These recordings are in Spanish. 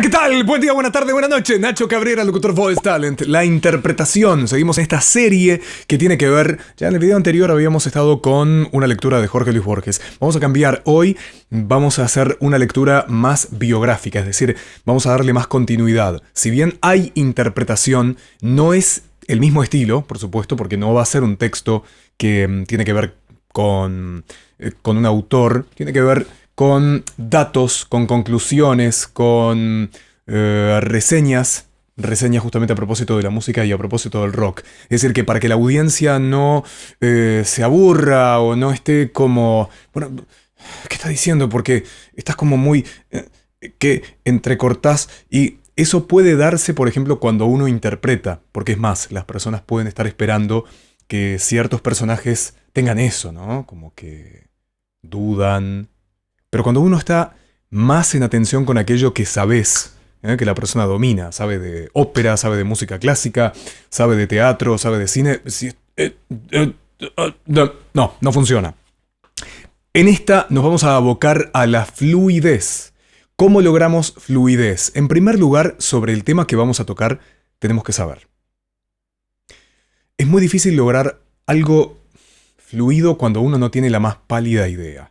Hola, ¿qué tal? Buen día, buena tarde, buena noche. Nacho Cabrera, locutor Voice Talent. La interpretación. Seguimos en esta serie que tiene que ver... Ya en el video anterior habíamos estado con una lectura de Jorge Luis Borges. Vamos a cambiar. Hoy vamos a hacer una lectura más biográfica. Es decir, vamos a darle más continuidad. Si bien hay interpretación, no es el mismo estilo, por supuesto, porque no va a ser un texto que tiene que ver con un autor. Tiene que ver con datos, con conclusiones, con reseñas justamente a propósito de la música y a propósito del rock. Es decir, que para que la audiencia no se aburra o no esté como... Bueno, ¿qué estás diciendo? Porque estás como muy... que entrecortás y... Eso puede darse, por ejemplo, cuando uno interpreta, porque es más, las personas pueden estar esperando que ciertos personajes tengan eso, ¿no? Como que dudan. Pero cuando uno está más en atención con aquello que sabes, que la persona domina, sabe de ópera, sabe de música clásica, sabe de teatro, sabe de cine, no funciona. En esta nos vamos a abocar a la fluidez. ¿Cómo logramos fluidez? En primer lugar, sobre el tema que vamos a tocar, tenemos que saber. Es muy difícil lograr algo fluido cuando uno no tiene la más pálida idea.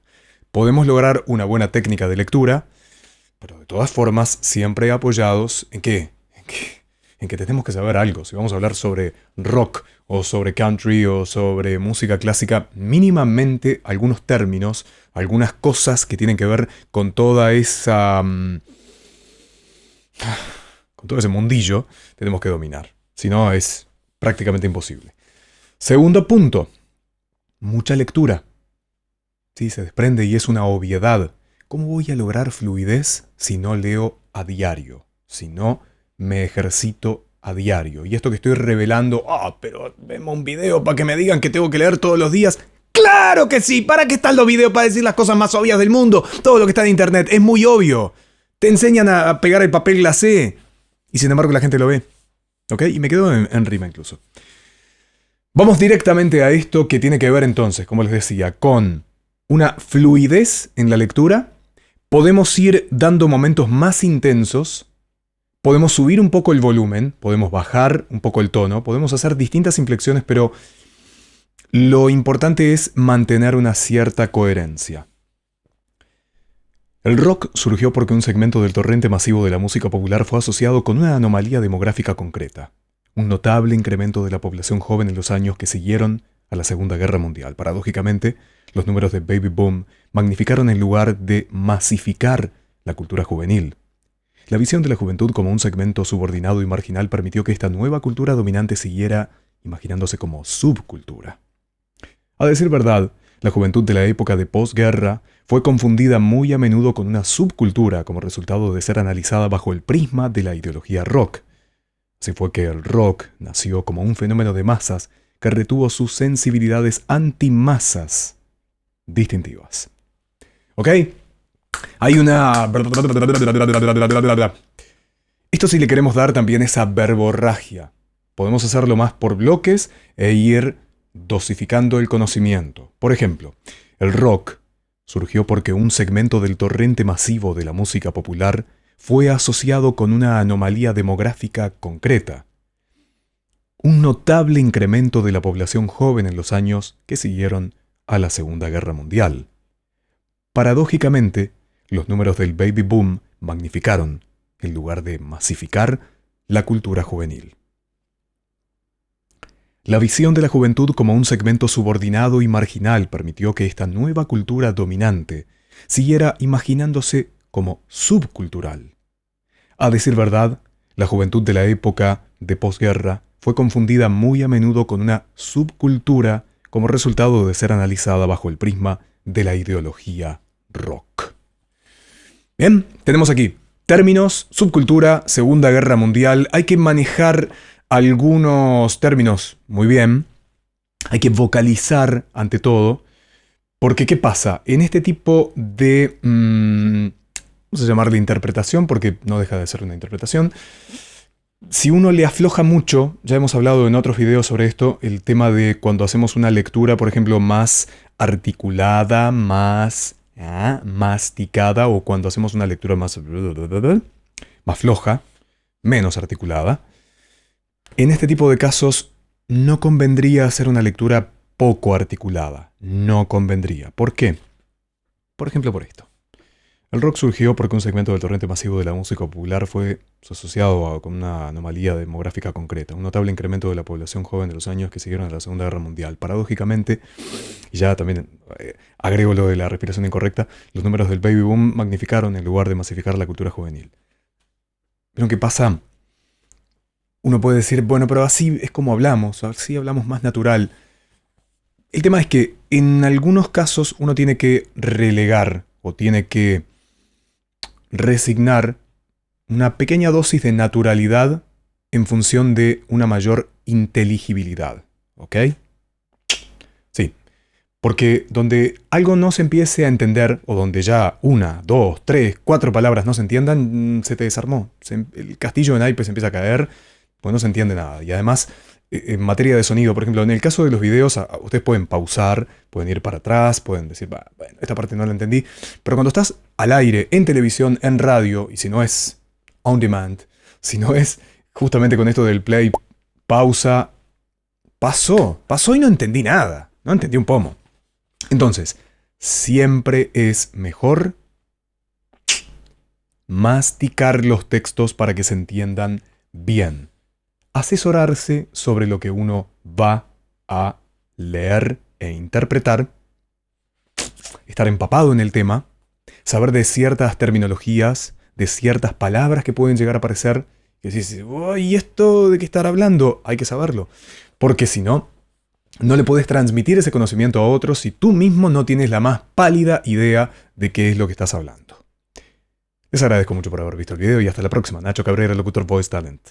Podemos lograr una buena técnica de lectura, pero de todas formas siempre apoyados ¿en qué? En que tenemos que saber algo. Si vamos a hablar sobre rock o sobre country o sobre música clásica, mínimamente algunos términos, algunas cosas que tienen que ver con toda esa... con todo ese mundillo, tenemos que dominar. Si no, es prácticamente imposible. Segundo punto, mucha lectura. Sí, se desprende y es una obviedad. ¿Cómo voy a lograr fluidez si no leo a diario? Si no me ejercito a diario. Y esto que estoy revelando, pero vemos un video para que me digan que tengo que leer todos los días. ¡Claro que sí! ¿Para qué están los videos para decir las cosas más obvias del mundo? Todo lo que está en internet es muy obvio. Te enseñan a pegar el papel glacé. Y sin embargo la gente lo ve. ¿Ok? Y me quedo en rima incluso. Vamos directamente a esto que tiene que ver entonces, como les decía, con una fluidez en la lectura. Podemos ir dando momentos más intensos. Podemos subir un poco el volumen, podemos bajar un poco el tono, podemos hacer distintas inflexiones, pero lo importante es mantener una cierta coherencia. El rock surgió porque un segmento del torrente masivo de la música popular fue asociado con una anomalía demográfica concreta, un notable incremento de la población joven en los años que siguieron a la Segunda Guerra Mundial. Paradójicamente, los números de Baby Boom magnificaron en lugar de masificar la cultura juvenil. La visión de la juventud como un segmento subordinado y marginal permitió que esta nueva cultura dominante siguiera imaginándose como subcultura. A decir verdad, la juventud de la época de posguerra fue confundida muy a menudo con una subcultura como resultado de ser analizada bajo el prisma de la ideología rock. Así fue que el rock nació como un fenómeno de masas que retuvo sus sensibilidades antimasas distintivas. ¿Ok? Hay una... Esto sí le queremos dar también esa verborragia. Podemos hacerlo más por bloques e ir dosificando el conocimiento. Por ejemplo, el rock surgió porque un segmento del torrente masivo de la música popular fue asociado con una anomalía demográfica concreta. Un notable incremento de la población joven en los años que siguieron a la Segunda Guerra Mundial. Paradójicamente, los números del baby boom magnificaron, en lugar de masificar, la cultura juvenil. La visión de la juventud como un segmento subordinado y marginal permitió que esta nueva cultura dominante siguiera imaginándose como subcultural. A decir verdad, la juventud de la época de posguerra fue confundida muy a menudo con una subcultura como resultado de ser analizada bajo el prisma de la ideología rock. Bien, tenemos aquí términos, subcultura, Segunda Guerra Mundial. Hay que manejar algunos términos muy bien. Hay que vocalizar ante todo. Porque, ¿qué pasa? En este tipo de... vamos a llamarle interpretación, porque no deja de ser una interpretación. Si uno le afloja mucho, ya hemos hablado en otros videos sobre esto, el tema de cuando hacemos una lectura, por ejemplo, más articulada, más masticada, o cuando hacemos una lectura más... más floja, menos articulada. En este tipo de casos no convendría hacer una lectura poco articulada. No convendría. ¿Por qué? Por ejemplo, por esto. El rock surgió porque un segmento del torrente masivo de la música popular fue asociado con una anomalía demográfica concreta, un notable incremento de la población joven de los años que siguieron a la Segunda Guerra Mundial. Paradójicamente, y ya también agrego lo de la respiración incorrecta, los números del baby boom magnificaron en lugar de masificar la cultura juvenil. ¿Pero qué pasa? Uno puede decir, bueno, pero así es como hablamos, así hablamos más natural. El tema es que en algunos casos uno tiene que relegar o tiene que resignar una pequeña dosis de naturalidad en función de una mayor inteligibilidad. ¿Ok? Sí. Porque donde algo no se empiece a entender, o donde ya 1, 2, 3, 4 palabras no se entiendan, se te desarmó. El castillo de naipes empieza a caer, pues no se entiende nada. Y además, en materia de sonido, por ejemplo, en el caso de los videos, ustedes pueden pausar, pueden ir para atrás, pueden decir, bueno, esta parte no la entendí. Pero cuando estás al aire, en televisión, en radio, y si no es on demand, si no es justamente con esto del play, pausa, pasó y no entendí nada, no entendí un pomo. Entonces, siempre es mejor masticar los textos para que se entiendan bien. Asesorarse sobre lo que uno va a leer e interpretar, estar empapado en el tema, saber de ciertas terminologías, de ciertas palabras que pueden llegar a aparecer, y decís, ¿y esto de qué estar hablando? Hay que saberlo, porque si no, no le puedes transmitir ese conocimiento a otros si tú mismo no tienes la más pálida idea de qué es lo que estás hablando. Les agradezco mucho por haber visto el video y hasta la próxima. Nacho Cabrera, locutor Voice Talent.